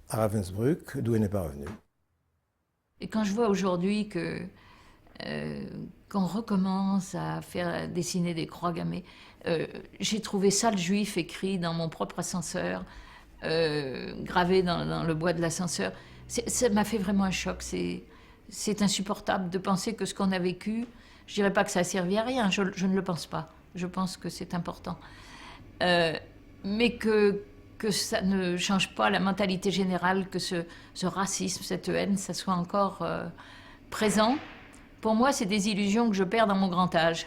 à Ravensbrück, d'où elle n'est pas revenue. Et quand je vois aujourd'hui qu'on recommence à faire dessiner des croix gammées, j'ai trouvé ça le juif écrit dans mon propre ascenseur, gravé dans le bois de l'ascenseur. Ça m'a fait vraiment un choc. C'est insupportable de penser que ce qu'on a vécu, je dirais pas que ça a servi à rien, je ne le pense pas. Je pense que c'est important. Mais que ça ne change pas la mentalité générale, que ce racisme, cette haine, ça soit encore présent. Pour moi, c'est des illusions que je perds dans mon grand âge.